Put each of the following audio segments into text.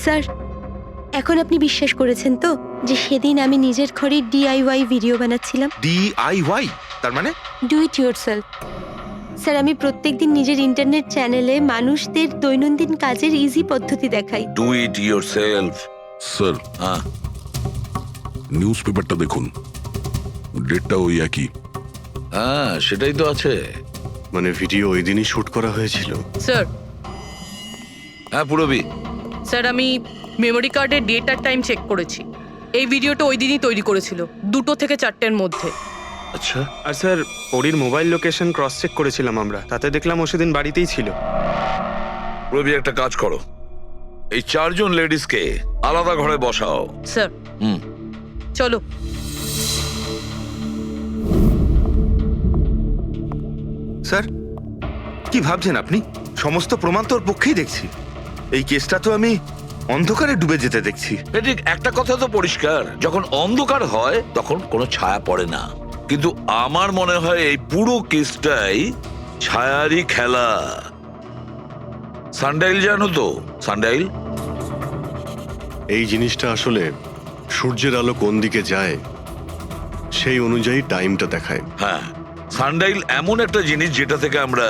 Sir, এখন আপনি বিশ্বাস করেছেন তো যে সেদিন আমি নিজের ঘরে DIY ভিডিও বানাচ্ছিলাম? DIY তার মানে? Do it yourself. স্যার, আমি প্রত্যেকদিন নিজের ইন্টারনেট চ্যানেলে মানুষদের দৈনন্দিন কাজের ইজি পদ্ধতি দেখাই। Do it yourself. স্যার, হ্যাঁ, নিউজ পেপারটা দেখুন, ডেটটা ওই একই। হ্যাঁ সেটাই তো আছে। মানে ভিডিও ওই দিনই শুট করা হয়েছিল? স্যার, হ্যাঁ পুরবি, স্যার আমি মেমোরি কার্ডের ডেট আর টাইম চেক করেছি। এই ভিডিওটা ওই দিনই তৈরি করেছিল, 2টো থেকে 4টের মধ্যে। আচ্ছা আর স্যার, ওরির মোবাইল লোকেশন ক্রস চেক করেছিলাম আমরা, তাতে দেখলাম ও সেদিন বাড়িতেই ছিল। পুরবি একটা কাজ করো, এই 4 জন লেডিসকে আলাদা ঘরে বসাও। স্যার, হুম, চলো। স্যার, কি ভাবছেন আপনি? সমস্ত প্রমাণ তো ওর পক্ষেই দেখছি। এই কেসটা তো আমি অন্ধকারে ডুবে যেতে দেখছি। ঠিক একটা কথা তো পরিষ্কার, যখন অন্ধকার হয় তখন কোনো ছায়া পড়ে না, কিন্তু আমার মনে হয় এই পুরো কেসটাই ছায়ারই খেলা। সানডাইল জানো তো? সানডাইল এই জিনিসটা আসলে সূর্যের আলো কোন দিকে যায় সেই অনুযায়ী টাইমটা দেখায়। হ্যাঁ, সানডাইল এমন একটা জিনিস যেটা থেকে আমরা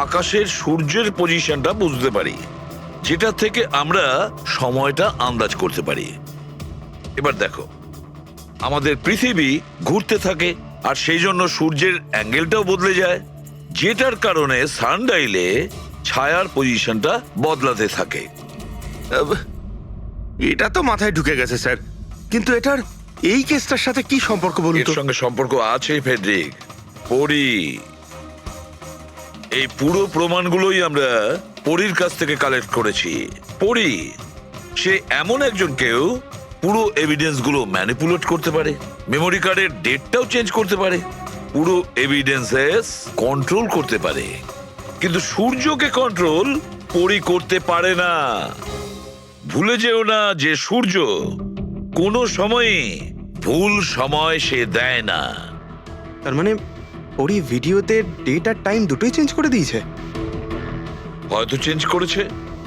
আকাশের সূর্যের পজিশনটা বুঝতে পারি, যেটা থেকে আমরা সময়টা আন্দাজ করতে পারি। এবার দেখো, আমাদের পৃথিবী ঘুরতে থাকে আর সেই জন্য সূর্যের অ্যাঙ্গেলটাও বদলে যায়, যেটার কারণে সানডাইলে ছায়ার পজিশনটা বদলাতে থাকে। এটা তো মাথায় ঢুকে গেছে স্যার, কিন্তু এটার এই কেসটার সাথে কি সম্পর্ক বলুন এর তো? সঙ্গে সম্পর্ক আছে ফেডরিক। পরি, এই পুরো প্রমাণগুলোই আমরা পরীর কাছ থেকে কালেক্ট করেছি। পরি সে এমন একজন কেউ, পুরো এভিডেন্স গুলো ম্যানিপুলেট করতে পারে, মেমোরি কার্ডের ডেটটাও চেঞ্জ করতে পারে, পুরো এভিডেন্সেস কন্ট্রোল করতে পারে, কিন্তু সূর্যকে কন্ট্রোল পরি করতে পারে না। ভুলে যেও না যে সূর্য কোনো সময়ই ভুল সময় সে দেয় না। তার মানে ওরি ভিডিওতে ডেট আর টাইম দুটোই চেঞ্জ করে দিয়েছে? হয়তো চেঞ্জ করেছে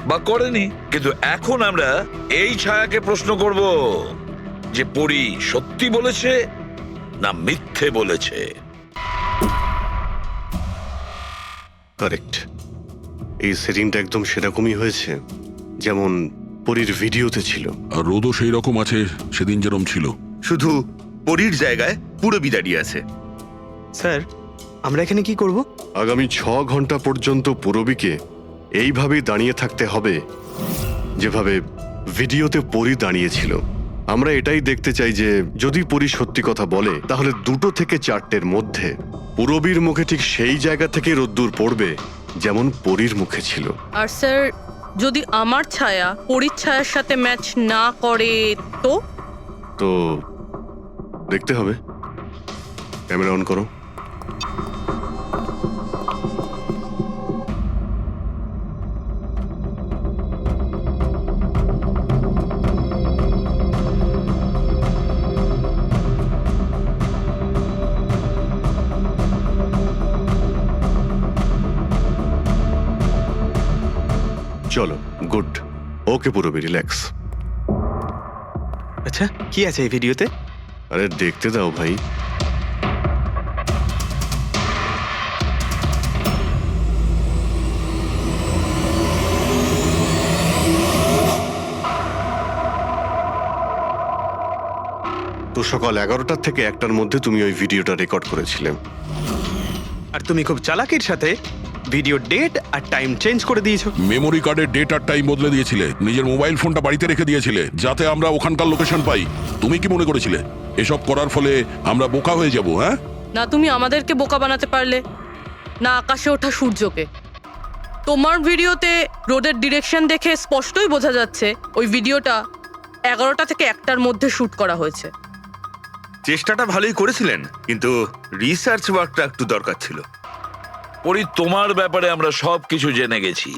বা করেনি, কিন্তু এখন আমরা এই ছায়াকে প্রশ্ন করব যে পরি সত্যি বলেছে না মিথ্যে বলেছে। কারেক্ট, এই সেটিংটা একদম সেরকমই হয়েছে যেমন পরীর ভিডিওতে ছিল। আর রোদও সেই রকম আছে সেদিন যেরকম ছিল। শুধু পরীর জায়গায় পুরবি দাঁড়িয়ে আছে। স্যার, আমরা এখানে কি করব? আগামী 6 ঘন্টা পর্যন্ত পুরবীকে এইভাবেই দাঁড়িয়ে থাকতে হবে যেভাবে ভিডিওতে পরী দাঁড়িয়েছিল। আমরা এটাই দেখতে চাই যে যদি পরী সত্যি কথা বলে তাহলে 2টো থেকে 4টের মধ্যে পুরবীর মুখে ঠিক সেই জায়গা থেকে রোদ্দুর পড়বে যেমন পরীর মুখে ছিল। আর স্যার, যদি আমার ছায়া পরীর ছায়ার সাথে ম্যাচ না করে তো? তো দেখতে হবে। ক্যামেরা অন করো। চলো, গুড। ওকে পুরবী, রিল্যাক্স। আচ্ছা, কি আছে এই ভিডিওতে? আরে দেখতে দাও ভাই। তো সকাল 11টা থেকে 1টার মধ্যে তুমি ওই ভিডিওটা রেকর্ড করেছিলে। আর তুমি খুব চালাকির সাথে ভিডিও ডেট আর টাইম চেঞ্জ করে দিয়েছো। মেমোরি কার্ডের ডেট আর টাইম বদলে দিয়েছিলে, নিজের মোবাইল ফোনটা বাড়িতে রেখে দিয়েছিলে যাতে আমরা ওখানকার লোকেশন পাই। তুমি কি মনে করেছিলে এসব করার ফলে আমরা বোকা হয়ে যাব? হ্যাঁ, না তুমি আমাদেরকে বোকা বানাতে পারলে, না আকাশে ওঠা সূর্যকে। তোমার ভিডিওতে রোডের ডিরেকশন দেখে স্পষ্টই বোঝা যাচ্ছে ওই ভিডিওটা 11টা থেকে 1টার মধ্যে শুট করা হয়েছে। চেষ্টাটা ভালোই করেছিলেন, কিন্তু রিসার্চ ওয়ার্কটা একটু দরকার ছিল। পরি, তোমার ব্যাপারে আমরা সব কিছু জেনে গেছি।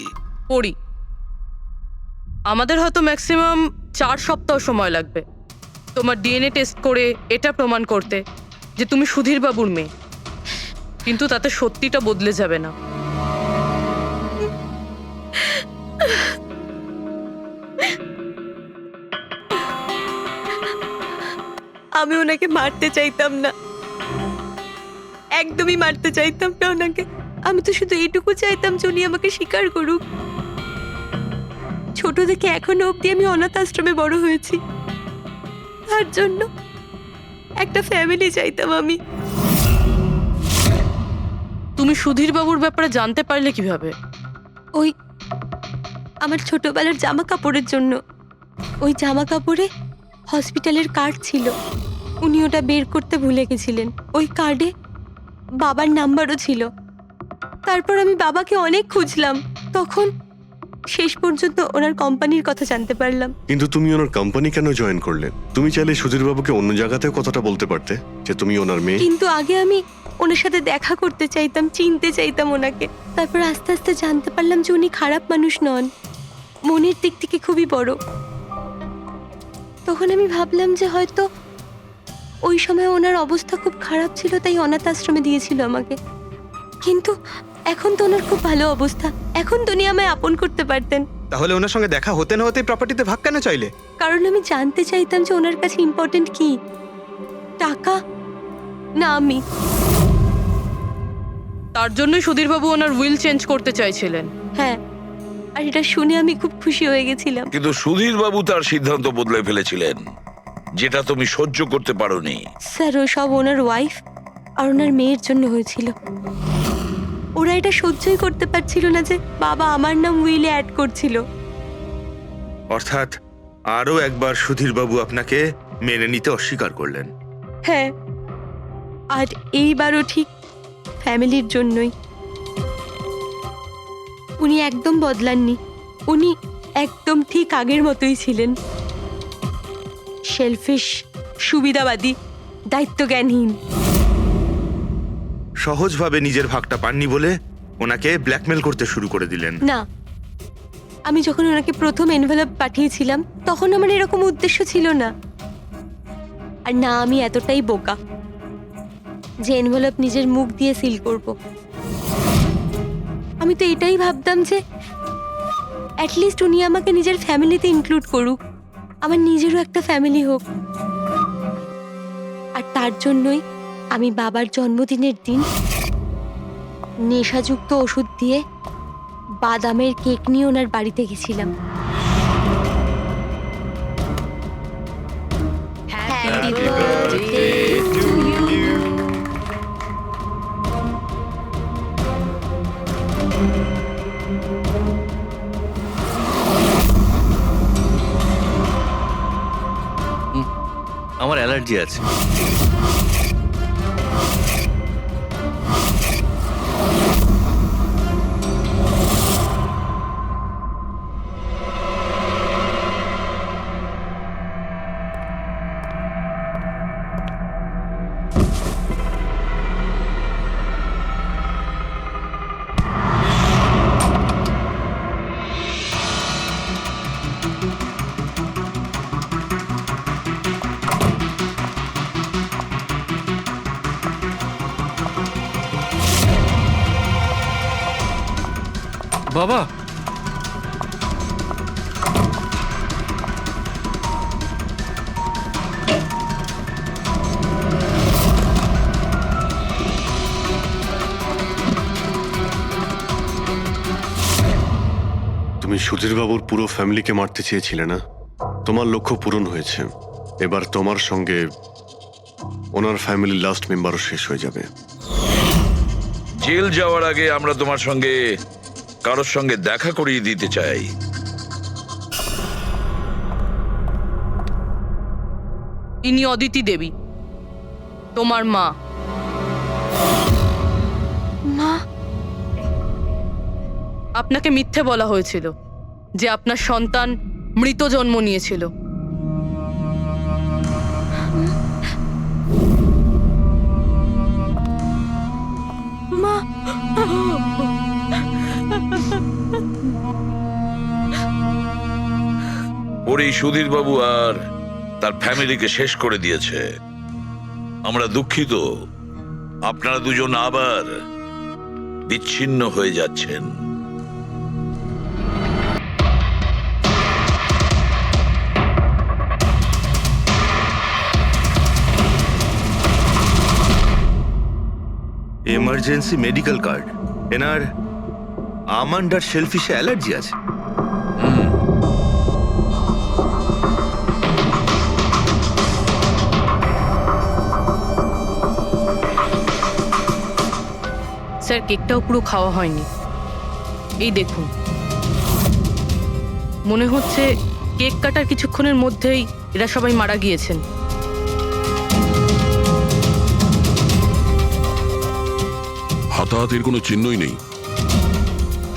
পড়ি, আমাদের হয়তো ম্যাক্সিমাম 4 সপ্তাহ সময় লাগবে তোমার DNA টেস্ট করে এটা প্রমাণ করতে যে তুমি সুধীর বাবুর মেয়ে, কিন্তু তাতে সত্যিটা বদলে যাবে না। আমি ওনাকে মারতে চাইতাম না, একদমই মারতে চাইতাম না ওনাকে। আমি তো শুধু এইটুকু চাইতাম যে উনি আমাকে স্বীকার করুক। ছোট থেকে এখনো অবধি আমি অনাথ আশ্রমে বড় হয়েছি, তার জন্য একটা ফ্যামিলি চাইতাম আমি। তুমি সুধীর বাবুর ব্যাপারে জানতে পারলে কিভাবে? ওই আমার ছোটবেলার জামা কাপড়ের জন্য। ওই জামা কাপড়ে হসপিটালের কার্ড ছিল, উনি ওটা বের করতে ভুলে গেছিলেন। ওই কার্ডে বাবার নাম্বারও ছিল। তারপর আমি বাবাকে অনেক খুঁজলাম, তখন শেষ পর্যন্ত ওনার কোম্পানির কথা জানতে পারলাম। কিন্তু তুমি ওনার কোম্পানি কেন জয়েন করলে? তুমি চাইলে সুধীরবাবুকে অন্য জায়গাতেও কথাটা বলতে পারতে যে তুমি ওনার মেয়ে। কিন্তু আগে আমি ওনার সাথে দেখা করতে চাইতাম, চিনতে চাইতাম ওনাকে। তারপর আস্তে আস্তে জানতে পারলাম যে উনি খারাপ মানুষ নন, মনের দিক থেকে খুবই বড়। তখন আমি ভাবলাম যে হয়তো ওই সময় ওনার অবস্থা খুব খারাপ ছিল, তাই অনাথ আশ্রমে দিয়েছিল আমাকে। কিন্তু এখন তো ওনার খুব ভালো অবস্থা, এখন তো উনি আমায় আপন করতে পারতেন। তাহলে ওনার সঙ্গে দেখা হতে না হতে প্রপার্টিতে ভাগ কেন চাইলে? কারণ আমি জানতে চাইতাম যে ওনার কাছে ইম্পর্টেন্ট কি, টাকা না আমি। তার জন্যই সুধীর বাবু ওনার উইল চেঞ্জ করতে চাইছিলেন। হ্যাঁ, আর এটা শুনে আমি খুব খুশি হয়ে গেছিলাম। কিন্তু সুধীর বাবু তার সিদ্ধান্ত বদলে ফেলেছিলেন, যেটা তুমি সহ্য করতে পারোনি। স্যার, ও সব ওনার ওয়াইফ আর ওনার মেয়ের জন্য হয়েছিল। ওরা এটা সহ্যই করতে পারছিল না যে বাবা আমার নাম উইলে অ্যাড করছিল। অর্থাৎ আরও একবার সুধীরবাবু আপনাকে মেনে নিতে অস্বীকার করলেন। হ্যাঁ, আর এইবারও ঠিক ফ্যামিলির জন্যই। উনি একদম বদলাননি, উনি একদম ঠিক আগের মতোই ছিলেন। সেলফিশ, সুবিধাবাদী, দায়িত্বজ্ঞানহীন। সহজভাবে নিজের ভাগটা পাননি বলে ওনাকে ব্ল্যাকমেল করতে শুরু করে দিলেন। না, আমি যখন ওনাকে প্রথম এনভেলপ পাঠিয়েছিলাম তখন আমার এরকম উদ্দেশ্য ছিল না। আর না আমি এতটাই বোকা যে এনভেলপ নিজের মুখ দিয়ে সিল করব। আমি তো এটাই ভাবতাম যে অ্যাটলিস্ট উনি আমাকে নিজের ফ্যামিলিতে ইনক্লুড করুক, আমার নিজেরও একটা ফ্যামিলি হোক। আর তার জন্যই আমি বাবার জন্মদিনের দিন নেশাযুক্ত ওষুধ দিয়ে বাদামের কেক নিয়ে ওনার বাড়িতে গেছিলাম। Happy birthday to you. আমার অ্যালার্জি আছে। বাবা, তুমি সুধীরবাবুর পুরো ফ্যামিলিকে মারতে চেয়েছিলে না? তোমার লক্ষ্য পূরণ হয়েছে। এবার তোমার সঙ্গে ওনার ফ্যামিলির লাস্ট মেম্বারও শেষ হয়ে যাবে। জেল যাওয়ার আগে আমরা তোমার সঙ্গে কারোর সঙ্গে দেখা করিয়ে দিতে চাই। ইনি অদিতি দেবী, তোমার মা। মা, আপনাকে মিথ্যে বলা হয়েছিল যে আপনার সন্তান মৃত জন্ম নিয়েছিল। মা, ওর এই সুধীর বাবু আর তার ফ্যামিলিকে শেষ করে দিয়েছে। আমরা দুঃখিত, আপনারা দুজন আবার বিচ্ছিন্ন হয়ে যাচ্ছেন। Emergency medical card. এনার আমন্ড আর শেলফিশে অ্যালার্জি আছে। স্যার কেকটাও পুরো খাওয়া হয়নি। এই দেখুন, মনে হচ্ছে কেক কাটার কিছুক্ষণের মধ্যেই এরা সবাই মারা গিয়েছেন। হাতাহাতির কোনো চিহ্নই নেই,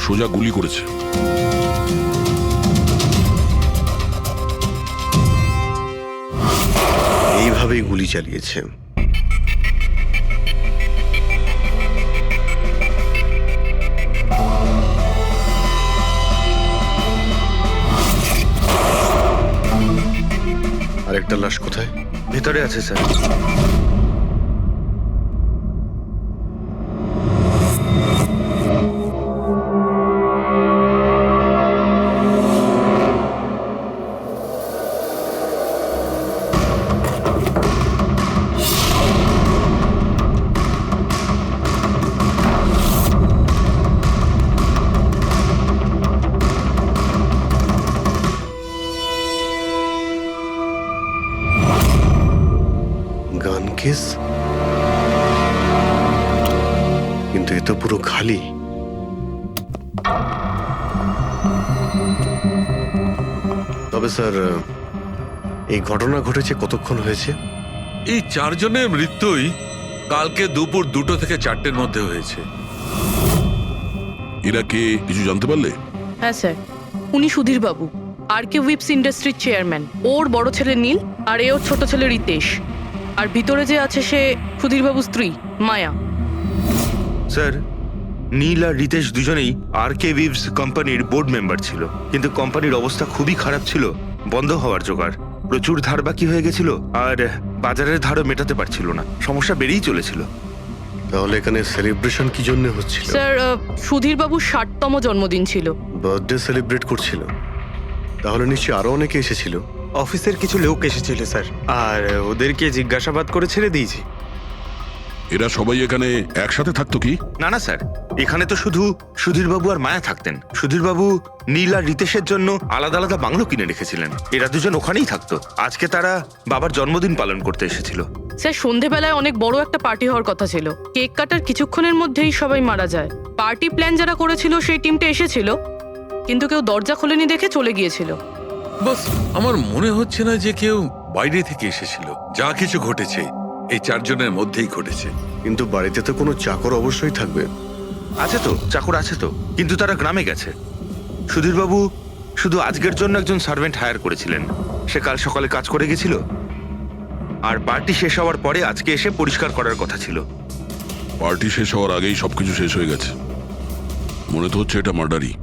সোজা গুলি করেছে। এইভাবেই গুলি চালিয়েছে। আরেকটা লাশ কোথায়? ভেতরে আছে স্যার। গান কেস, কিন্তু এ তো পুরো খালি। তবে স্যার, এই ঘটনা ঘটেছে কতক্ষণ হয়েছে? এই 4 জনের মৃত্যুই কালকে দুপুর 2টো থেকে 4টের মধ্যে হয়েছে। এরা কে কিছু জানতে পারলে? হ্যাঁ স্যার, উনি সুধীর বাবু, আর কে উইপস ইন্ডাস্ট্রির চেয়ারম্যান। ওর বড় ছেলে নীল, আর এ ওর ছোট ছেলে রিতেশ। আর ভিতরে যে আছে সে সুধীর বাবুর স্ত্রী মায়া। স্যার, নীল আর রিতেশ দুজনেই আর কে উইভস কোম্পানির বোর্ড মেম্বার ছিল, কিন্তু কোম্পানির অবস্থা খুবই খারাপ ছিল, বন্ধ হওয়ার জোগাড়। প্রচুর ধার বাকি হয়ে গেছিল, আর বাজারের ধারও মেটাতে পারছিল না, সমস্যা বেড়েই চলেছিল। তাহলে এখানে সেলিব্রেশন কি জন্য হচ্ছিল? স্যার, সুধীর বাবুর 60তম জন্মদিন ছিল। বার্থডে সেলিব্রেট করছিল? তাহলে নিশ্চয়ই আরো অনেকে এসেছিল। অফিসের কিছু লোক এসেছিল স্যার, আর ওদেরকে জিজ্ঞাসাবাদ করে ছেড়ে দিয়েছি। এরা সবাই এখানে একসাথে থাকতো কি? না না স্যার, এখানে তো শুধু সুধীরবাবু আর মায়া থাকতেন। সুধীরবাবু নীল আর রিতেশের জন্য আলাদা আলাদা বাংলো কিনে রেখেছিলেন, এরা দুজন ওখানেই থাকতো। আজকে তারা বাবার জন্মদিন পালন করতে এসেছিল। স্যার, সন্ধেবেলায় অনেক বড় একটা পার্টি হওয়ার কথা ছিল। কেক কাটার কিছুক্ষণের মধ্যেই সবাই মারা যায়। পার্টি প্ল্যান যারা করেছিল সেই টিমটা এসেছিল, কিন্তু কেউ দরজা খোলেনি দেখে চলে গিয়েছিল। বস, আমার মনে হচ্ছে না যে কেউ বাইরে থেকে এসেছিল। যা কিছু ঘটেছে এই 4 জনের মধ্যেই ঘটেছে। কিন্তু বাড়িতে তো কোনো চাকর অবশ্যই থাকবে। আছে তো, চাকর আছে তো, কিন্তু তারা গ্রামে গেছে। সুধীরবাবু শুধু আজকের জন্য একজন সার্ভেন্ট হায়ার করেছিলেন, সে কাল সকালে কাজ করে গেছিল, আর পার্টি শেষ হওয়ার পরে আজকে এসে পরিষ্কার করার কথা ছিল। পার্টি শেষ হওয়ার আগেই সবকিছু শেষ হয়ে গেছে। মনে তো হচ্ছে এটা মার্ডারই।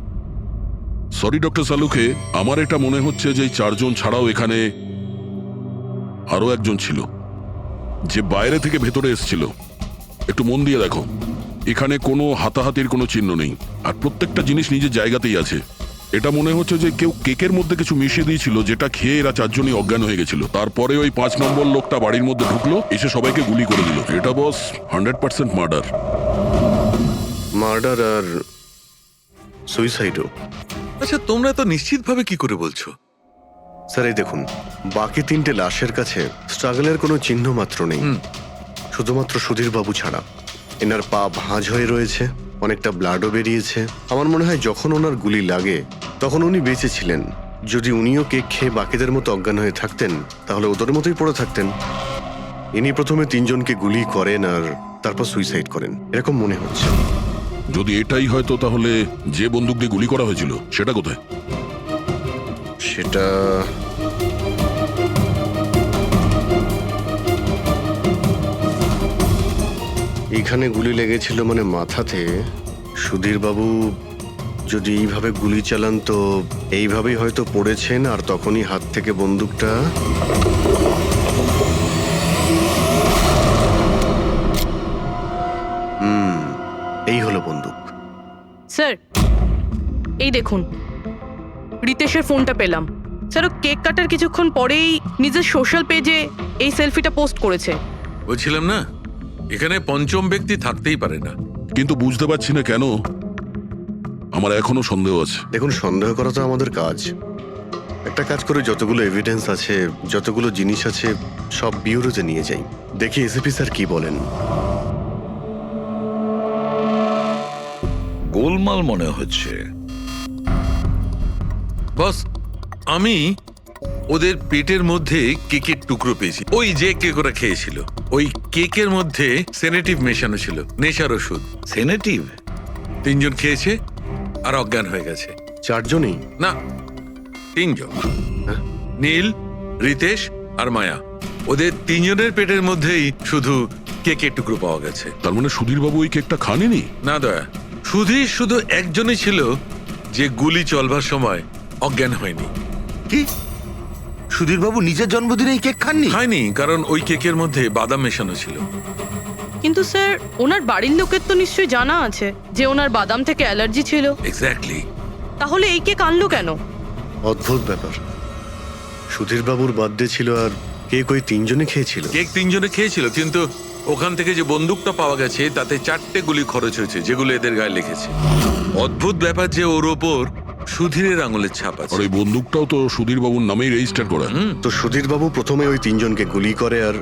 সরি ডক্টর সালুকে, আমার এটা মনে হচ্ছে যে এই 4 জন ছাড়াও এখানে আরো একজন ছিল, যে বাইরে থেকে ভেতরে এসেছিল। একটু মন দিয়ে দেখো, এখানে কোনো হাতাহাতির কোনো চিহ্ন নেই, আর প্রত্যেকটা জিনিস নিজের জায়গাতেই আছে। এটা মনে হচ্ছে যে কেউ কেকের মধ্যে কিছু মিশিয়ে দিয়েছিল, যেটা খেয়ে এরা 4 জনই অজ্ঞান হয়ে গেছিল। তারপরে ওই 5 নম্বর লোকটা বাড়ির মধ্যে ঢুকলো, এসে সবাইকে গুলি করে দিল। এটা বস 100% মার্ডার। মার্ডার আর সুইসাইডও। আচ্ছা, তোমরা তো নিশ্চিতভাবে কি করে বলছো? স্যার, এই দেখুন, বাকি 3টে লাশের কাছে স্ট্রাগলের কোনো চিহ্ন মাত্র নেই, শুধুমাত্র সুধীর বাবু ছাড়া। এনার পা ভাঁজ হয়ে রয়েছে, অনেকটা ব্লাডও বেরিয়েছে। আমার মনে হয় যখন ওনার গুলি লাগে তখন উনি বেঁচে ছিলেন। যদি উনিও কেক খেয়ে বাকিদের মতো অজ্ঞান হয়ে থাকতেন, তাহলে ওদের মতোই পড়ে থাকতেন। ইনি প্রথমে 3 জনকে গুলি করেন আর তারপর সুইসাইড করেন, এরকম মনে হচ্ছে। যদি এটাই হয়তো, তাহলে যে বন্দুক দিয়ে গুলি করা হয়েছিল সেটা কোথায়? সেটা এখানে গুলি লেগেছিল, মানে মাথাতে। সুধীর বাবু যদি এইভাবে গুলি চালান তো এইভাবেই হয়তো পড়েছেন, আর তখনই হাত থেকে বন্দুকটা এই হলো বন্দুক। স্যার, এই দেখুন, রিতেশের ফোনটা পেলাম। স্যার, ও কেক কাটার কিছুক্ষণ পরেই নিজের সোশ্যাল পেজে এই সেলফিটা পোস্ট করেছে। বলছিলাম না, এখানে পঞ্চম ব্যক্তি থাকতেই পারে না। কিন্তু বুঝতে পারছি না কেন আমার এখনো সন্দেহ আছে। দেখুন, সন্দেহ করা তো আমাদের কাজ। একটা কাজ করে যতগুলো এভিডেন্স আছে, যতগুলো জিনিস আছে, সব বিউরোতে নিয়ে যাই, দেখি এসিপি স্যার কি বলেন। গোলমাল মনে হচ্ছে। বস, আমি ওদের পেটের মধ্যে কেকের টুকরো পেয়েছি। ওই যে কেক ওরা খেয়েছিল, ওই কেকের মধ্যে সেনেটিভ মেশানো ছিল, নেশার ওষুধ। সেনেটিভ? 3 জন খেয়েছে আর অজ্ঞান হয়ে গেছে। 4 জনই? না, 3 জন। নীল, রিতেশ আর মায়া, ওদের 3 জনের পেটের মধ্যেই শুধু কেকের টুকরো পাওয়া গেছে। তার মানে সুধীর বাবু ওই কেকটা খাননি? না দয়া, সুধীর শুধু একজনই ছিল যে গুলি চলবার সময় অজ্ঞান হয়নি। কি সুধীরবাবু নিজের জন্মদিনে এই কেক খাননি? খায়নি, কারণ ওই কেকের মধ্যে বাদাম মেশানো ছিল। কিন্তু স্যার, ওনার বাড়ির লোকের তো নিশ্চয়ই জানা আছে যে ওনার বাদাম থেকে অ্যালার্জি ছিল। এক্স্যাক্টলি। তাহলে এই কেক আনলো কেন? অদ্ভুত ব্যাপার। সুধীর বাবুর বার্থডে ছিল আর কেক ওই 3 জনে খেয়েছিল। কেক 3 জনে খেয়েছিল, কিন্তু ওখান থেকে যে বন্দুকটা পাওয়া গেছে তাতে 4টে গুলি খরচ হয়েছে, যেগুলো এদের গায়ে লেগেছে। অদ্ভুত ব্যাপার যে ওর ওপর সুধীরের আঙুলের ছাপ আর আছে। ওই বন্দুকটাও তো সুধীর বাবুর নামেই রেজিস্টার করা। তো সুধীর বাবু প্রথমে ওই 3 জনকে গুলি করে আর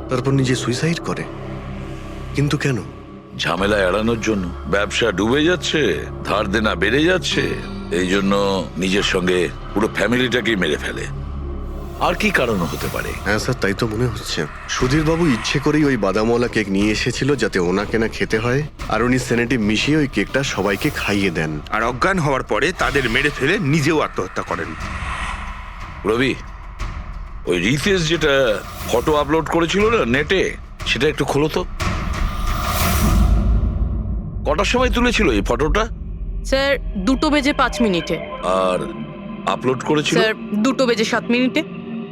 তারপর নিজে সুইসাইড করে। কিন্তু কেন? ঝামেলা এড়ানোর জন্য। ব্যবসা ডুবে যাচ্ছে, ধার দেনা বেড়ে যাচ্ছে, এই জন্য নিজের সঙ্গে পুরো ফ্যামিলিটাকেই মেরে ফেলে। আর কি কারণ হতে পারে? হ্যাঁ স্যার, তাই তো মনে হচ্ছে। সুধীর বাবু ইচ্ছে করেই ওই বাদামওয়ালা কেক নিয়ে এসেছিল যাতে ওনাকে না খেতে হয়, আর উনি সেনেটিভ মিশিয়ে ওই কেকটা সবাইকে খাইয়ে দেন। আর অজ্ঞান হওয়ার পরে তাদের মেরে ফেলে নিজেও আত্মহত্যা করেন। রবি, ওই রিতেশ যেটা ফটো আপলোড করেছিল না নেটে, সেটা একটু খোলো তো। কটার সময় তুলেছিল এই ফটোটা? স্যার 2:05 আর আপলোড করেছিল? স্যার 2:07।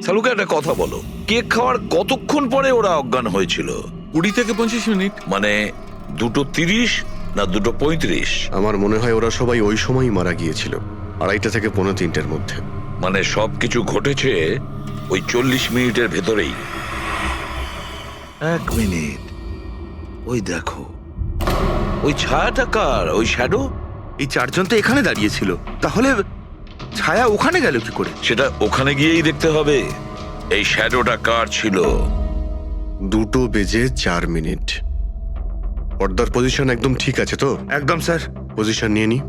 সালুকে একটা কথা বলো, কেক খাওয়ার কতক্ষণ পরে ওরা অজ্ঞান হয়েছিল? 20 থেকে 25 মিনিট। মানে 2:30 না 2:35? আমার মনে হয় ওরা সবাই ওই সময়ই মারা গিয়েছিল, 2:30 থেকে 3:45-এর মধ্যে। মানে সবকিছু ঘটেছে ওই 40 মিনিটের ভেতরেই। 1 মিনিট, ওই দেখো, ওই ছায়াটা কার? ওই শ্যাডো? এই 4 জন তো এখানে দাঁড়িয়েছিল, তাহলে ছায়া ওখানে গেল কি করে? সেটা ওখানে গিয়েই দেখতে হবে। এই শ্যাডোটা কার ছিল? 2:04। পর্দার পজিশন একদম ঠিক আছে তো? একদম স্যার। পজিশন নিয়ে নি।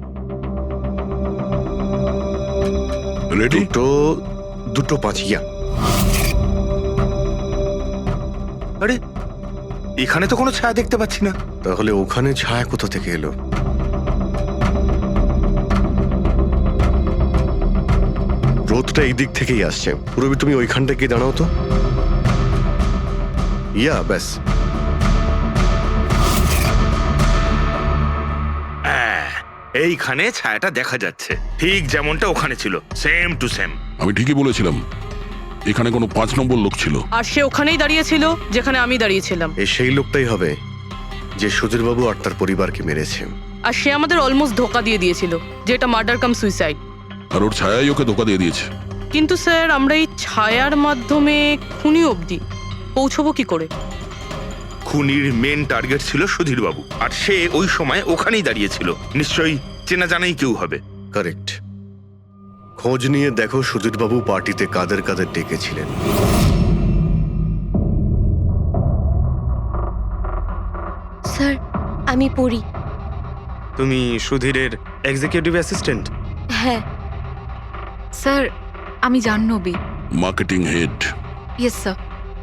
রেডি? 2:05 ইয়া। আরে এখানে তো কোনো ছায়া দেখতে পাচ্ছি না। তাহলে ওখানে ছায়া কোথা থেকে এলো? রোদটা এই দিক থেকেই আসছে। পুরবি, তুমি ওইখানটা গিয়ে দাঁড়াও তো। ইয়া, ব্যাস। এইখানে ছায়াটা দেখা যাচ্ছে, ঠিক যেমনটা ওখানে ছিল, সেম টু সেম। আমি ঠিকই বলেছিলাম, এখানে কোনো 5 নম্বর লোক ছিল। আর সে ওখানেই দাঁড়িয়েছিল যেখানে আমি দাঁড়িয়েছিলাম। এই সেই লোকটাই হবে যে সুধীরবাবু আর তার পরিবারকে মেরেছে। আর সে আমাদের অলমোস্ট ধোকা দিয়ে দিয়েছিল যে এটা মার্ডার কাম সুইসাইড। আর ওর ছায়াই ওকে ধোকা দিয়ে দিয়েছে। কিন্তু স্যার, আমরা এই ছায়ার মাধ্যমে খুনি অবধি পৌঁছবো কি করে? খুনির মেন টার্গেট ছিল সুধীরবাবু, আর সে ওই সময় ওখানেই দাঁড়িয়েছিল। নিশ্চয়ই চেনা জানাই কেউ হবে। কারেক্ট। খোঁজ নিয়ে দেখো সুধীরবাবু পার্টিতে কাদের কাদের ডেকেছিলেন। স্যার, আমি পড়ি। তুমি সুধীরের এক্সিকিউটিভ অ্যাসিস্ট্যান্ট? হ্যাঁ স্যার, আমি Jahnavi. Marketing head. Yes sir.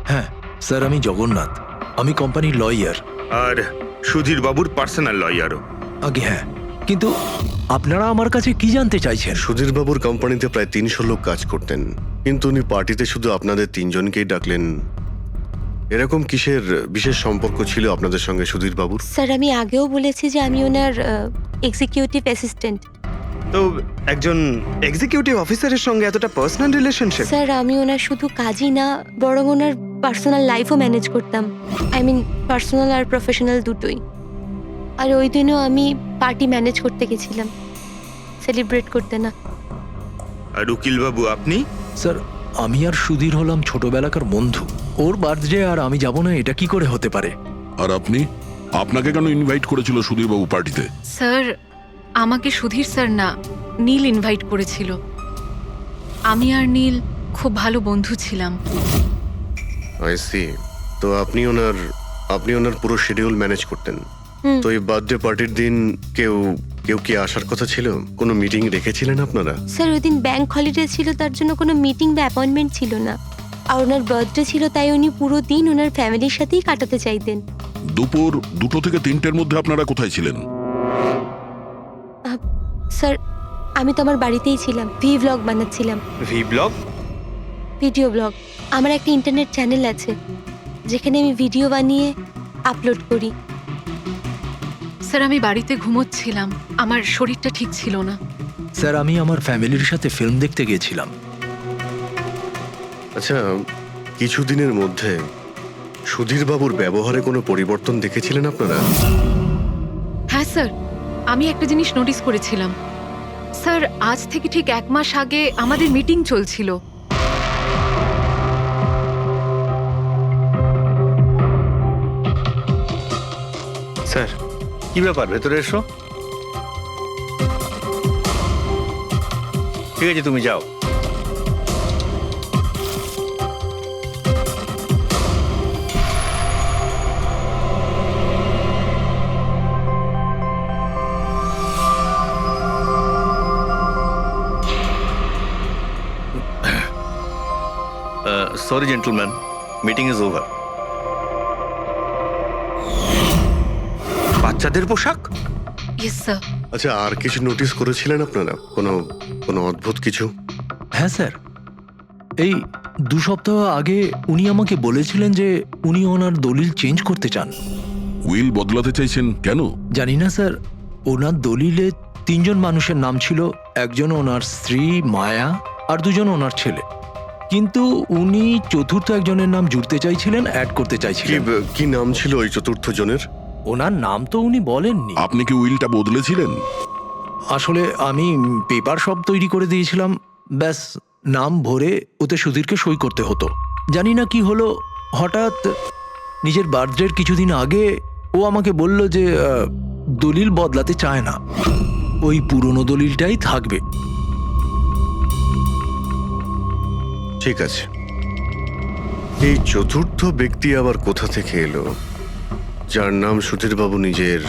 হ্যাঁ স্যার, আমি জগন্নাথ, আমি কোম্পানির লয়ার। আর সুধীরবাবুর পার্সোনাল লয়ারও। আগে হ্যাঁ, কিন্তু আপনারা আমার কাছে কি জানতে চাইছেন? সুধীরবাবুর কোম্পানিতে প্রায় 300 লোক কাজ করতেন, কিন্তু উনি পার্টিতে শুধু আপনাদের 3 জনকেই ডাকলেন। এরকম কিসের বিশেষ সম্পর্ক ছিল আপনাদের সঙ্গে সুধীরবাবুর? স্যার, আমি আগেও বলেছি যে আমি ওনার এক্সিকিউটিভ অ্যাসিস্ট্যান্ট। তো একজন এক্সিকিউটিভ অফিসারের সঙ্গে এতটা পার্সোনাল রিলেশনশিপ? স্যার, আমি ওনার শুধু কাজই না, বরং ওনার পার্সোনাল লাইফও ম্যানেজ করতাম। আই মিন পার্সোনাল আর প্রফেশনাল দুটোই। আর ওই দিনও আমি পার্টি ম্যানেজ করতে গেছিলাম, সেলিব্রেট করতে না। আর উকিলবাবু আপনি? স্যার, আমি আর সুধীর হলাম ছোটবেলাকার বন্ধু। ওর বার্থডে আর আমি যাব না, এটা কি করে হতে পারে? আর আপনি, আপনাকে কেন ইনভাইট করেছিল সুধীরবাবু পার্টিতে? স্যার আমাকে সুধীর স্যার না, নীল ইনভাইট করেছিল। আমি আর নীল খুব ভালো বন্ধু ছিলাম। I see. তো আপনি ওনার পুরো শিডিউল ম্যানেজ করতেন। হুম। তো এই বার্থডে পার্টির দিন কেউ কি আসার কথা ছিল? কোনো মিটিং রেখেছিলেন আপনারা? স্যার ওই দিন ব্যাংক হলিডে ছিল, তার জন্য কোনো মিটিং বা অ্যাপয়েন্টমেন্ট ছিল না। আর ওনার বার্থডে ছিল, তাই উনি পুরো দিন ওনার ফ্যামিলির সাথেই কাটাতে চাইতেন। দুপুর 2টো থেকে 3টের মধ্যে আপনারা কোথায় ছিলেন? স্যার আমি তো আমার বাড়িতেই ছিলাম, ব্লগ বানাচ্ছিলাম। Vlog? Video blog. আমার একটা ইন্টারনেট চ্যানেল আছে যেখানে আমি ভিডিও বানিয়ে আপলোড করি। স্যার আমি বাড়িতে ঘুমোচ্ছিলাম, আমার শরীরটা ঠিক ছিল না। স্যার আমি আমার ফ্যামিলির সাথে ফিল্ম দেখতে গিয়েছিলাম। আচ্ছা, কিছুদিনের মধ্যে সুধীরবাবুর ব্যবহারে কোনো পরিবর্তন দেখেছিলেন আপনারা? হ্যাঁ স্যার, আমি একটা জিনিস নোটিস করেছিলাম। স্যার আজ থেকে ঠিক 1 মাস আগে আমাদের মিটিং চলছিল। স্যার কি ব্যাপার, ভেতরে এসো। ঠিক আছে, তুমি যাও। Sorry gentleman, meeting is over. বাচ্চাদের পোশাক? Yes sir. আচ্ছা, আর কিছু নোটিস করেছিলেন আপনারা? কোনো অদ্ভুত কিছু? হ্যাঁ স্যার, এই 2 সপ্তাহ আগে উনি আমাকে বলেছিলেন যে উনি ওনার দলিল চেঞ্জ করতে চান। উইল বদলাতে চাইছেন কেন? জানি না স্যার, ওনার দলিলে 3 জন মানুষের নাম ছিল, একজন ওনার স্ত্রী মায়া আর 2 জন ওনার ছেলে। কিন্তু উনি চতুর্থ একজনের নাম জুড়তে চাইছিলেন, অ্যাড করতে চাইছিলেন। কি নাম ছিল ওই চতুর্থ জনের? ওনার নাম তো উনি বলেননি। আপনি কি উইলটা বদলেছিলেন? আসলে আমি পেপার সব তৈরি করে দিয়েছিলাম, ব্যাস নাম ভরে ওতে সুধীরকে সই করতে হতো। জানি না কি হলো, হঠাৎ নিজের বার্থডের কিছুদিন আগে ও আমাকে বলল যে দলিল বদলাতে চায় না, ওই পুরনো দলিলটাই থাকবে। ঠিক আছে, এই চতুর্থ ব্যক্তি আবার কোথা থেকে এলো যার নাম সুধীরবাবু নিজের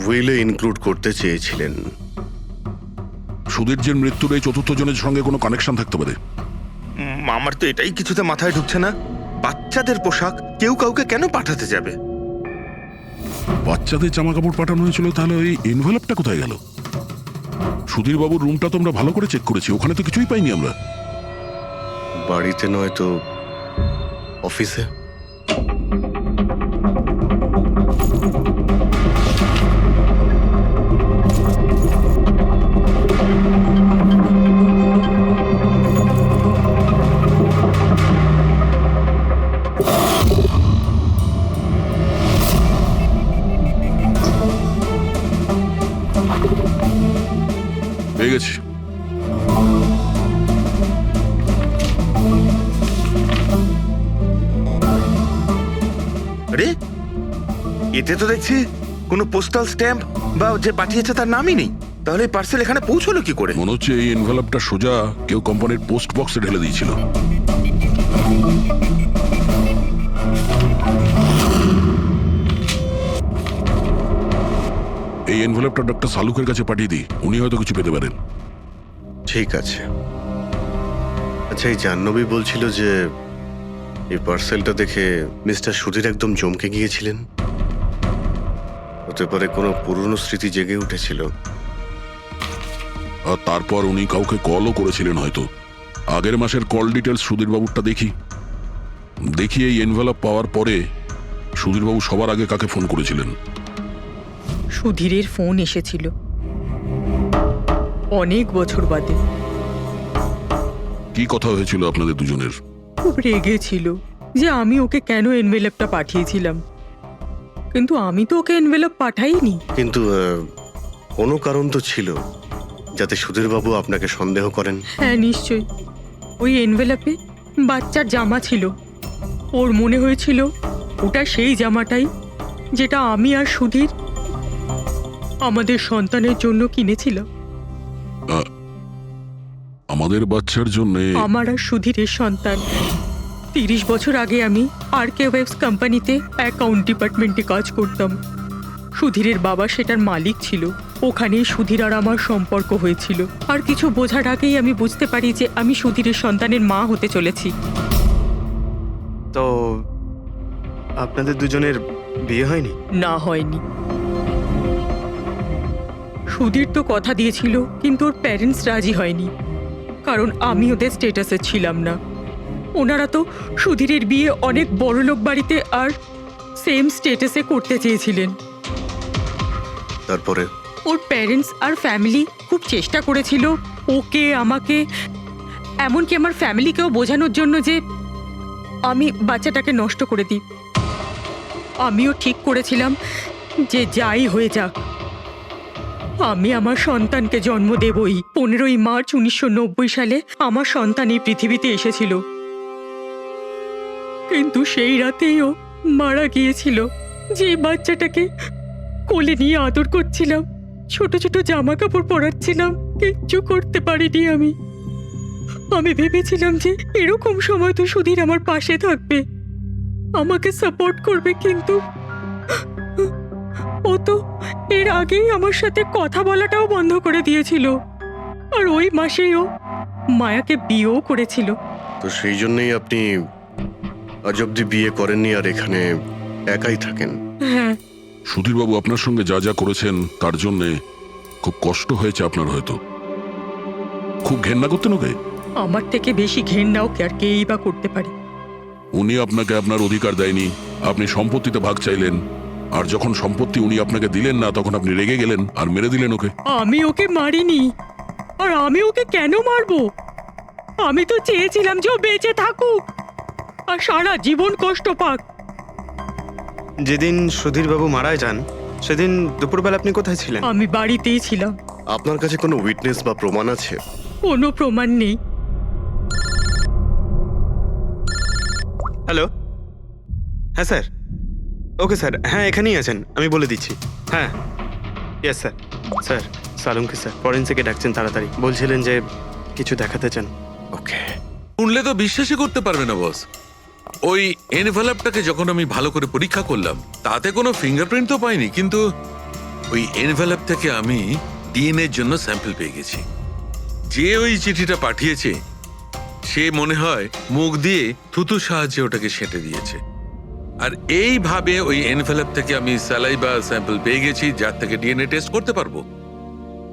উইলে ইনক্লুড করতে চেয়েছিলেন? সুধীরজির মৃত্যুর এই চতুর্থ জনের সঙ্গে কোনো কানেকশন থাকতে পারে। আমার তো এটাই কিছুতে মাথায় ঢুকছে না। বাচ্চাদের পোশাক কেউ কাউকে কেন পাঠাতে যাবে? বাচ্চাদের জামা কাপড় পাঠানো হয়েছিল, তাহলে ওই এনভেলপটা কোথায় গেল? সুধীরবাবুর রুমটা তো আমরা ভালো করে চেক করেছি, ওখানে তো কিছুই পাইনি আমরা। বাড়িতে নয় তো অফিসে? পেয়ে গেছি। আরে এতে তো দেখছি কোনো পোস্টাল স্ট্যাম্প বা যে পাঠিয়েছে তার নামই নেই। তাহলে পার্সেল এখানে পৌঁছলো কি করে? মনে হচ্ছে এই এনভেলপটা সোজা কেউ কোম্পানির পোস্ট বক্সে ঢেলে দিয়েছিল। এই এনভেলপটা ডক্টর সালুকের কাছে পাঠিয়ে দিই, উনি হয়তো কিছু পেতে পারেন। ঠিক আছে। আচ্ছা, এই জাহ্নবী বলছিল যে এই পার্সেলটা দেখে মিস্টার সুধীর একদম চমকে গিয়েছিলেন। হতে পারে কোনো পুরনো স্মৃতি জেগে উঠেছিল। আর তারপর উনি কাউকে কলও করেছিলেন হয়তো। আগের মাসের কল ডিটেলস সুধীরবাবুরটা দেখি এই এনভেলপ পাওয়ার পরে সুধীরবাবু সবার আগে কাকে ফোন করেছিলেন? সুধীরের ফোন এসেছিল অনেক বছর বাদে। কি কথা হয়েছিল আপনাদের দুজনের? খুব রেগেছিল যে আমি ওকে কেন এনভেলপটা পাঠিয়েছিলাম, কিন্তু আমি তো ওকে এনভেলপ পাঠাইনি। কিন্তু কোনো কারণ তো ছিল যাতে সুধীরবাবু আপনাকে সন্দেহ করেন। হ্যাঁ নিশ্চয়ই, ওই এনভেলপে বাচ্চার জামা ছিল। ওর মনে হয়েছিল ওটা সেই জামাটাই যেটা আমি আর সুধীর আমাদের সন্তানের জন্য কিনেছিলাম। আমাদের বাচ্চার জন্য আমার আর সুধীরের সন্তান। 30 বছর আগে আমি আরকে ওয়েবস কোম্পানিতে অ্যাকাউন্ট ডিপার্টমেন্টে কাজ করতাম। সুধীরের বাবা সেটার মালিক ছিল। ওখানেই সুধীর আর আমার সম্পর্ক হয়েছিল। আর কিছু বোঝার আগেই আমি বুঝতে পারি যে আমি সুধীরের সন্তানের মা হতে চলেছি। তো আপনাদের দুজনের বিয়ে হয়নি? না, হয়নি। সুধীর তো কথা দিয়েছিল, কিন্তু ওর প্যারেন্টস রাজি হয়নি, কারণ আমি ওদের স্টেটাসে ছিলাম না। ওনারা তো সুধীরের বিয়ে অনেক বড়লোক বাড়িতে আর সেম স্টেটাসে করতে চেয়েছিলেন। তারপরে ওর প্যারেন্টস আর ফ্যামিলি খুব চেষ্টা করেছিল ওকে, আমাকে, এমনকি আমার ফ্যামিলিকেও বোঝানোর জন্য যে আমি বাচ্চাটাকে নষ্ট করে দিই। আমিও ঠিক করেছিলাম যে যাই হয়ে যাক আমি আমার সন্তানকে জন্ম দেবই। 15ই মার্চ 1990 সালে আমার সন্তান এই পৃথিবীতে এসেছিল, কিন্তু সেই রাতেই ও মারা গিয়েছিল। যে বাচ্চাটাকে কোলে নিয়ে আদর করছিলাম, ছোট ছোট জামা কাপড় পরাচ্ছিলাম, কিচ্ছু করতে পারিনি আমি। আমি ভেবেছিলাম যে এরকম সময় তো সুধীর আমার পাশে থাকবে, আমাকে সাপোর্ট করবে, কিন্তু ও তো এর আগেই আমার সাথে কথা বলাটাও বন্ধ করে দিয়েছিল। আর ওই মাসেই ও মায়াকে বিয়েও করেছিল। তো সেই জন্যই আপনি আজ অব্দি বিয়ে করেননি আর এখানে একাই থাকেন? হ্যাঁ, সুধীরবাবু আপনার সঙ্গে যা যা করেছেন তার জন্যে খুব কষ্ট হয়েছে আপনার, হয়তো খুব ঘেন্না করতেন ওকে। আমার থেকে বেশি ঘেন্নাও কে আর কেই বা করতে পারে। উনি আপনাকে আপনার অধিকার দেয়নি, আপনি সম্পত্তিতে ভাগ চাইলেন, আর যখন সম্পত্তি উনি আপনাকে দিলেন না তখন আপনি রেগে গেলেন আর মেরে দিলেন ওকে। আমি ওকে মারিনি, আর আমি ওকে কেন মারবো? আমি তো চেয়েছিলাম যে ও বেঁচে থাকুক আর সারা জীবন কষ্ট পাক। যেদিন সুধীরবাবু মারা যান সেদিন দুপুরবেলা আপনি কোথায় ছিলেন? আমি বাড়িতেই ছিলাম। আপনার কাছে কোনো উইটনেস বা প্রমাণ আছে? কোনো প্রমাণ নেই। হ্যালো, হ্যাঁ স্যার। ওকে স্যার, হ্যাঁ এখানেই আছেন, আমি বলে দিচ্ছি। হ্যাঁ, ইয়েস স্যার। স্যার সালুমকে স্যার ফরেন্সিকে ডাকছেন তাড়াতাড়ি, বলছিলেন যে কিছু দেখাতে চান। ওকে। শুনলে তো বিশ্বাসই করতে পারবে না বস। ওই এনভেলপটাকে যখন আমি ভালো করে পরীক্ষা করলাম তাতে কোনো ফিঙ্গারপ্রিন্ট তো পাইনি, কিন্তু ওই এনভেলপ থেকে আমি ডিএনএ এর জন্য স্যাম্পল পেয়ে গেছি। যে ওই চিঠিটা পাঠিয়েছে সে মনে হয় মুখ দিয়ে থুতুর সাহায্যে ওটাকে সেঁটে দিয়েছে। আর এইভাবে ওই এনভেলপ থেকে আমি স্যালাইভা স্যাম্পল পেয়ে গেছি, যার থেকে ডিএনএ টেস্ট করতে পারবো।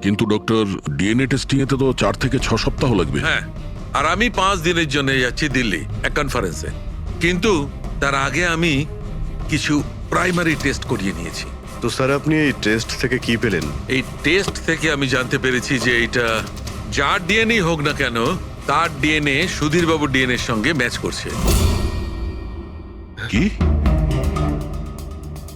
কিন্তু ডক্টর, ডিএনএ টেস্টিং এতে তো 4 থেকে 6 সপ্তাহ লাগবে। হ্যাঁ, আর আমি 5 দিনের জন্য যাচ্ছি দিল্লি এক কনফারেন্সে, কিন্তু তার আগে আমি কিছু প্রাইমারি টেস্ট করিয়ে নিয়েছি। তো স্যার আপনি এই টেস্ট থেকে কি পেলেন? এই টেস্ট থেকে আমি জানতে পেরেছি যে এটা যার ডিএনএ হোক না কেন তার ডিএনএ সুধীরবাবুর ডিএনএ এর সঙ্গে ম্যাচ করছে। কি?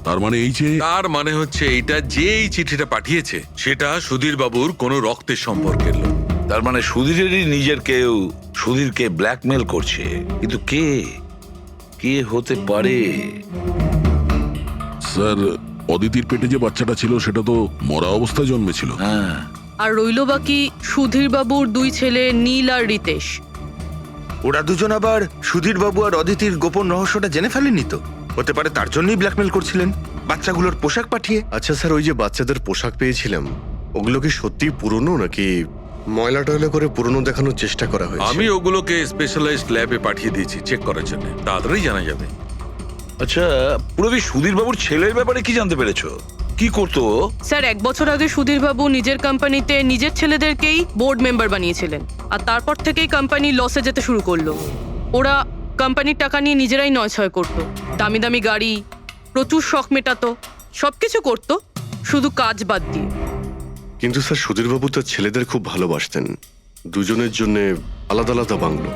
তার মানে এই যে তার মানে হচ্ছে এইটা যে এই চিঠিটা পাঠিয়েছে সেটা সুধীরবাবুর কোনো রক্তের সম্পর্কের লোক। তার মানে সুধীরেরই নিজের কেউ সুধীরকে ব্ল্যাকমেল করছে, কিন্তু কে কে হতে পারে? স্যার, অদিতির পেটে যে বাচ্চাটা ছিল সেটা তো মরা অবস্থায় জন্মেছিল। হ্যাঁ, আর রইল বাকি সুধীর বাবুর 2 ছেলে নীল আর রিতেশ। ওরা দুজন আবার সুধীরবাবু আর অদিতির গোপন রহস্যটা জেনে ফেলেনি তো? হতে পারে তার জন্যই ব্ল্যাকমেল করছিলেন, বাচ্চাগুলোর পোশাক পাঠিয়ে। আচ্ছা স্যার, ওই যে বাচ্চাদের পোশাক পেয়েছিলাম ওগুলো কি সত্যি পুরনো নাকি ময়লা টয়লা করে পুরনো দেখানোর চেষ্টা করা হয়েছে? আমি ওগুলোকে স্পেশালাইজড ল্যাবে পাঠিয়ে দিয়েছি চেক করার জন্য, তাড়াতাড়ি জানা যাবে। আচ্ছা পুরবি সুধীরবাবুর ছেলের ব্যাপারে কি জানতে পেরেছো? কি করতো? স্যার 1 বছর আগে সুধীর বাবু নিজের কোম্পানিতে নিজের ছেলেদেরকেই বোর্ড মেম্বার বানিয়েছিলেন, আর তারপর থেকেই কোম্পানি লসে যেতে শুরু করলো। ওরা কোম্পানির টাকা নিয়ে নিজেরাই নয়-ছয় করতো, দামি দামি গাড়ি, প্রচুর শখ মেটাতো, সবকিছু করতো, শুধু কাজ বাদ দিয়ে। কিন্তু স্যার সুধীরবাবু তার ছেলেদের খুব ভালোবাসতেন, দুজনের জন্য আলাদা আলাদা বাংলো।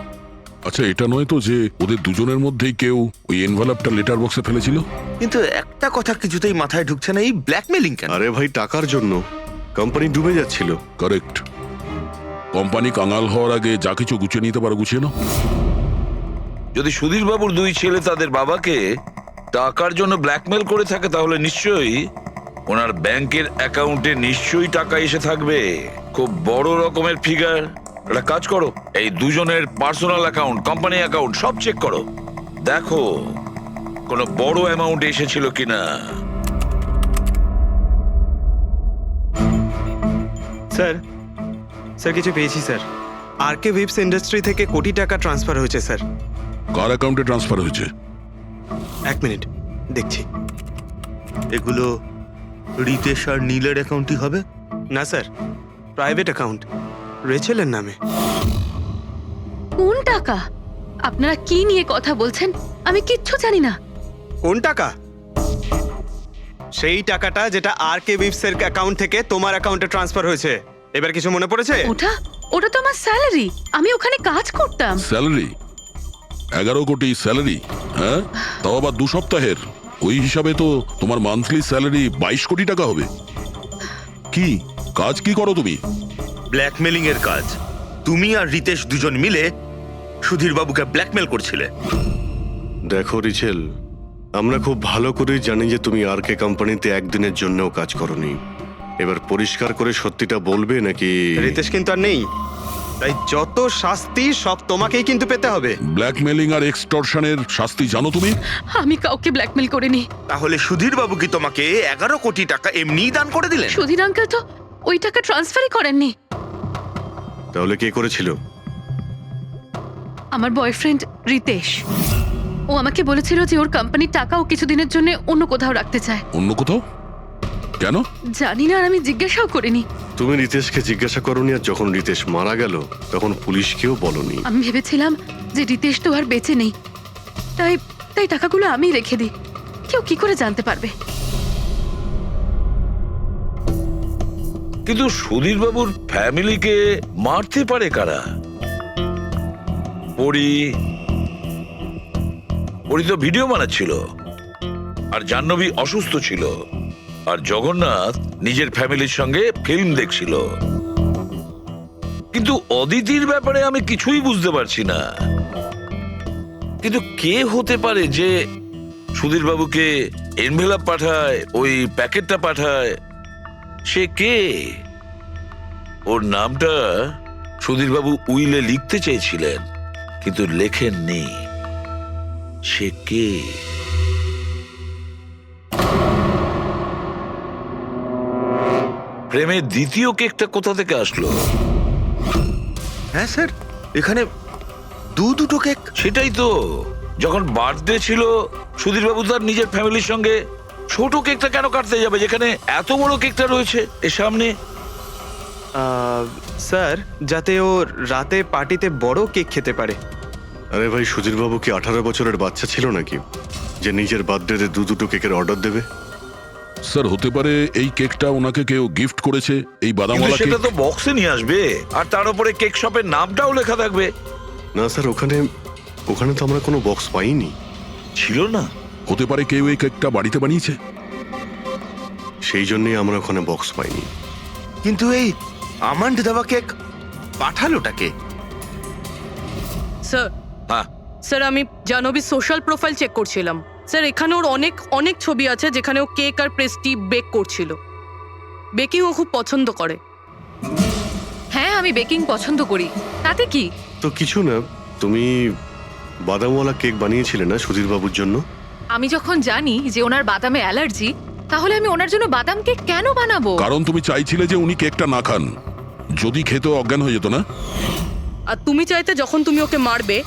আচ্ছা, এটা নয় তো যে ওদের দুজনের মধ্যেই কেউ ওই এনভেলপটা লেটার বক্সে ফেলেছিল? কিন্তু একটা কথা কিছুতেই মাথায় ঢুকছে না, এই ব্ল্যাকমেলিং কেন? আরে ভাই, টাকার জন্য। কোম্পানি ডুবে যাচ্ছিল। কারেক্ট। কোম্পানি কাঙাল হওয়ার আগে যা কিছু গুছিয়ে নিতে পারো গুছিয়ে নাও। যদি সুধীরবাবুর 2 ছেলে তাদের বাবাকে টাকার জন্য ব্ল্যাকমেল করে থাকে তাহলে নিশ্চয়ই ওনার ব্যাংকের অ্যাকাউন্টে নিশ্চয়ই টাকা এসে থাকবে, খুব বড় রকমের ফিগার। একটা কাজ করো, এই দুজনের পার্সোনাল অ্যাকাউন্ট, কোম্পানি অ্যাকাউন্ট সব চেক করো, দেখো কোনো বড় অ্যামাউন্ট এসেছিল কিনা। স্যার স্যার কিছু পেয়েছি স্যার। আরকে ভিপস ইন্ডাস্ট্রি থেকে কোটি টাকা ট্রান্সফার হয়েছে স্যার। কার অ্যাকাউন্টে ট্রান্সফার হয়েছে? 1 মিনিট দেখছি। এগুলো রিতেশ আর নীলের অ্যাকাউন্টই হবে? না স্যার, প্রাইভেট অ্যাকাউন্ট, রেচেলের নামে। কোন টাকা? আপনারা কি নিয়ে কথা বলছেন? আমি কিচ্ছু জানি না। কোন টাকা? সেই টাকাটা যেটা আরকে ভিপস এর অ্যাকাউন্ট থেকে তোমার অ্যাকাউন্টে ট্রান্সফার হয়েছে। এবার কিছু মনে পড়েছে? ওটা তো আমার স্যালারি, আমি ওখানে কাজ করতাম। স্যালারি? 11 কোটি স্যালারি? হ্যাঁ, তাও আবার 2 সপ্তাহের। ওই হিসাবে তো তোমার মান্থলি স্যালারি 22 কোটি টাকা হবে। কি কাজ কি করো তুমি? ব্ল্যাকমেলিং এর কাজ। তুমি আর রিতেশ দুজন মিলে সুধীর বাবুকে ব্ল্যাকমেল করছিলে। দেখো রিচেল, আমরা খুব ভালো করেই জানি যে তুমি আরকে কোম্পানিতে একদিনের জন্যও কাজ করনি। এবার পরিষ্কার করে সত্যিটা বলবে নাকি? রিতেশ কিন্তু আর নেই, তাই যত শাস্তি সব তোমাকেই কিন্তু পেতে হবে। ব্ল্যাকমেলিং আর এক্সটর্শনের শাস্তি জানো তুমি? আমি কাউকে ব্ল্যাকমেল করিনি। তাহলে সুধীর বাবু কি তোমাকে 11 কোটি টাকা এমনিই দান করে দিলেন? সুধীর আঙ্কেল তো ওই টাকা ট্রান্সফারই করেননি। তাহলে কে করেছিল? আমার বয়ফ্রেন্ড রিতেশ। ও আমাকে বলেছিল যে ওর কোম্পানির টাকা ও কিছুদিনের জন্য অন্য কোথাও রাখতে চায়। অন্য কোথাও? কেন? জানি না, আর আমি জিজ্ঞাসাও করিনি। তুমি রিতেশকে জিজ্ঞাসা করনি, আর যখন রিতেশ মারা গেল তখন পুলিশকেও বলনি। আমি ভেবেছিলাম যে রিতেশ তো আর বেঁচে নেই, তাই তাই টাকাগুলো আমি রেখে দিই। কেউ কি করে জানতে পারবে? কিন্তু সুধীর বাবুর ফ্যামিলিকে মারতে পারে কারা? পরি তো ভিডিও বানাচ্ছিল, আর জাহ্নবী অসুস্থ ছিল, আর জগন্নাথ নিজের ফ্যামিলির সঙ্গে ফিল্ম দেখছিল। কিন্তু অদিতির ব্যাপারে আমি কিছুই বুঝতে পারছি না। কিন্তু কে হতে পারে যে সুধীর বাবুকে এনভেলপ পাঠায়, ওই প্যাকেটটা পাঠায়? সে কে? ওর নামটা সুধীর বাবু উইলে লিখতে চেয়েছিলেন কিন্তু লেখেননি। সে কে? প্রেমের দ্বিতীয় কেকটা কোথা থেকে আসলো? হ্যাঁ স্যার, এখানে দুটো কেক। সেটাই তো, যখন বার্থডে ছিল সুধীর বাবু তার নিজের ফ্যামিলির সঙ্গে, ছোট কেকটা কেন কাটতে যাবে যেখানে এত বড় কেকটা রয়েছে এর সামনে? স্যার, যাতে ও রাতে পার্টিতে বড় কেক খেতে পারে। আরে ভাই, সুধীর বাবু কি 18 বছরের বাচ্চা ছিল নাকি যে নিজের বার্থডেতে দুটো কেকের অর্ডার দেবে? স্যার, হতে পারে এই কেকটা ওনাকে কেউ গিফট করেছে, এই কিন্তু বাদামওয়ালা সেটা কেক। তো বক্সে নিয়ে আসবে, আর তার উপরে কেক শপের নামটাও লেখা থাকবে। না স্যার, ওখানে তো আমরা কোনো বক্স পাইনি। ছিল না? হতে পারে কেউ এই কেকটা বাড়িতে বানিয়েছে, সেই জন্যই আমরা ওখানে বক্স পাইনি। কিন্তু এই আমন্ড দেওয়া কেক পাঠালোটাকে? স্যার, হ্যাঁ, স্যার আমি জাহ্নবীর সোশ্যাল প্রোফাইল চেক করছিলাম। স্যার, এখানে ওর অনেক অনেক ছবি আছে যেখানে ও কেক আর পেস্ট্রি বেক করছিল। বেকিং ও খুব পছন্দ করে। হ্যাঁ, আমি বেকিং পছন্দ করি, তাতে কি? তো কিছু না, তুমি বাদামওয়ালা কেক বানিয়েছিলে না সুধীর বাবুর জন্য? আমি যখন জানি যে ওনার বাদামে অ্যালার্জি, তাহলে আমি ওনার জন্য বাদাম কেক কেন বানাবো? কারণ তুমি চাইছিলে যে উনি কেকটা না খান, যদি খেতে অজ্ঞান হয়ে যেত না। আর তুমি চাইতে যখন তুমি ওকে মারবে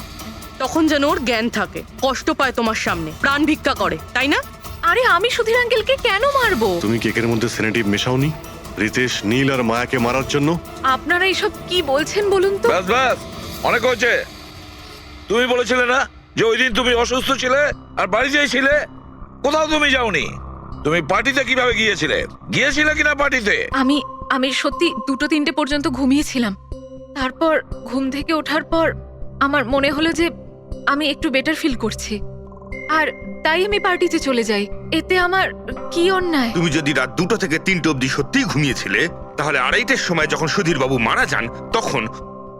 তখন যেন ওর জ্ঞান থাকে, কষ্ট পায় তোমার সামনে, প্রাণ ভিক্ষা করে, তাই না? আরে আমি সুধীর আঙ্কেলকে কেন মারবো? তুমি কেকের মধ্যে সেনেটিভ মেশাওনি রিতেশ, নীল আর মায়াকে মারার জন্য? আপনারা এইসব কি বলছেন বলুন তো? ব্যাস ব্যাস, অনেক হয়েছে। তুমি বলেছিলে না যে ওই দিন তুমি অসুস্থ ছিলে আর বাড়িতেই ছিলে? কোথাও তুমি যাওনি। তুমি পার্টিতে কিভাবে গিয়েছিলে কিনা পার্টিতে? আমি সত্যি 2-3টে পর্যন্ত ঘুমিয়েছিলাম। তারপর ঘুম থেকে ওঠার পর আমার মনে হলো যে আমি একটু বেটার ফিল করছি, আর তাই আমি পার্টিতে চলে যাই। এতে আমার কি অন্যায়? তুমি যদি রাত 2টা থেকে 3টে অবধি সত্যিই ঘুমিয়েছিলে, তাহলে 2:30টার সময় যখন সুধীর বাবু মারা যান তখন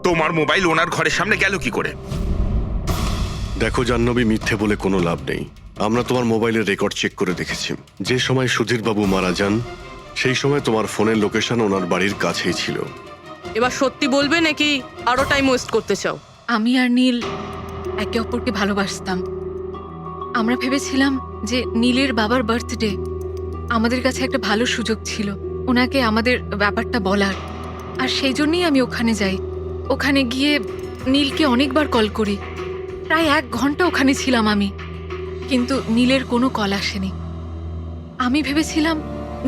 তোমার মোবাইল ওনার ঘরের সামনে গেল কি করে? দেখো জাহ্নবী, মিথ্যে বলে কোনো লাভ নেই। আমরা তোমার মোবাইলের রেকর্ড চেক করে দেখেছি। যে সময় সুধীরবাবু মারা যান সেই সময় তোমার ফোনের লোকেশন ওনার বাড়ির কাছেই ছিল। এবার সত্যি বলবে নাকি আরো টাইম ওয়েস্ট করতে চাও? আমি আর নীল একে অপরকে ভালোবাসতাম। আমরা ভেবেছিলাম যে নীলের বাবার বার্থডে আমাদের কাছে একটা ভালো সুযোগ ছিল ওনাকে আমাদের ব্যাপারটা বলার। আর সেই জন্যই আমি ওখানে যাই। ওখানে গিয়ে নীলকে অনেকবার কল করি। প্রায় 1 ঘন্টা ওখানে ছিলাম আমি, কিন্তু নীলের কোনো কল আসেনি। আমি ভেবেছিলাম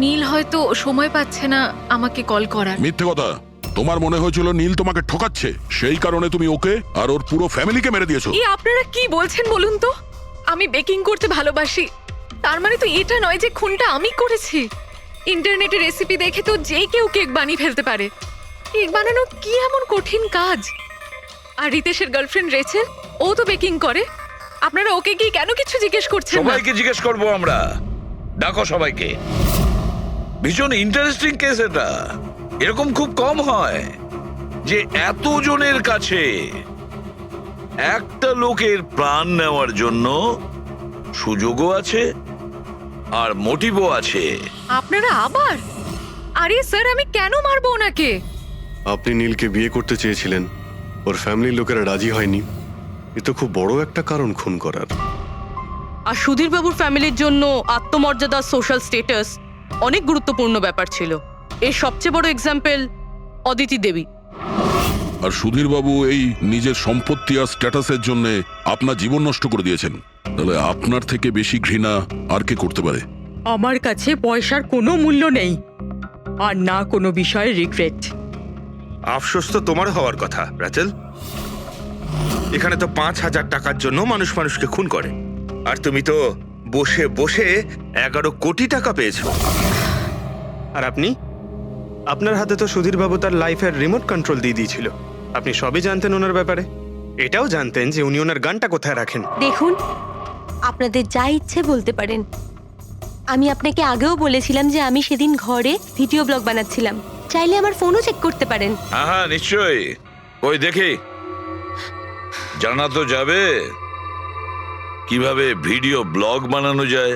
নীল হয়তো সময় পাচ্ছে না আমাকে কল করার। মিথ্যে কথা। তোমার মনে হয়েছিল নীল তোমাকে ঠকাচ্ছে, সেই কারণে তুমি ওকে আর ওর পুরো ফ্যামিলিকে মেরে দিয়েছো। এই আপনারা কি বলছেন বলুন তো? আমি বেকিং করতে ভালোবাসি, তার মানে তো এটা নয় যে খুনটা আমি করেছি। ইন্টারনেটে রেসিপি দেখে তো যে কেউ কেক বানিয়ে ফেলতে পারে। কেক বানানো কি এমন কঠিন কাজ? আর রিতেশের গার্লফ্রেন্ড রেচেল, ও তো বেকিং করে। আপনারা ওকে কি কেন কিছু জিজ্ঞেস করছেন না? সবাইকে জিজ্ঞেস করবো আমরা। ডাকো সবাইকে। ভীষণ ইন্টারেস্টিং কেস এটা। এরকম খুব কম হয় যে এতজনের কাছে একটা লোকের প্রাণ নেওয়ার জন্য সুযোগও আছে আর মোটিভও আছে। আপনারা আবার? আরে স্যার, আমি কেন মারবো ওনাকে? আপনি নীলকে বিয়ে করতে চেয়েছিলেন, ওর ফ্যামিলির লোকেরা রাজি হয়নি। এ তো খুব বড় একটা কারণ খুন করার। আর সুধীরবাবুর ফ্যামিলির জন্য আত্মমর্যাদা, সোশ্যাল স্ট্যাটাস অনেক গুরুত্বপূর্ণ ব্যাপার ছিল। এর সবচেয়ে বড় এক্সাম্পল অদিতি দেবী। আর সুধীরবাবু এই নিজের সম্পত্তি আর স্ট্যাটাসের জন্য আপনার জীবন নষ্ট করে দিয়েছেন। তাহলে আপনার থেকে বেশি ঘৃণা আর কে করতে পারে? আমার কাছে পয়সার কোনো মূল্য নেই, আর না কোনো বিষয়ে রিগ্রেট। আফসোস তো তোমার হওয়ার কথা রাচেল। এখানে তো 5,000 টাকার জন্য মানুষ মানুষকে খুন করে, আর তুমি তো বসে বসে 11 কোটি টাকা পেয়েছো। আর আপনি, আপনার হাতে তো সুধীরবাবু তার লাইফের রিমোট কন্ট্রোল দিয়ে দিয়েছিল। আপনি সবই জানতেন ওনার ব্যাপারে। এটাও জানতেন যে উনি ওনার গানটা কোথায় রাখেন। দেখুন, আপনাদের যা ইচ্ছে বলতে পারেন। আমি আপনাকে আগেও বলেছিলাম যে আমি সেদিন ঘরে ভিডিও ব্লগ বানাচ্ছিলাম। চাইলে আমার ফোনও চেক করতে পারেন। হ্যাঁ হ্যাঁ, নিশ্চয়ই। ওই দেখি, জানা তো যাবে কিভাবে ভিডিও ব্লগ বানানো যায়।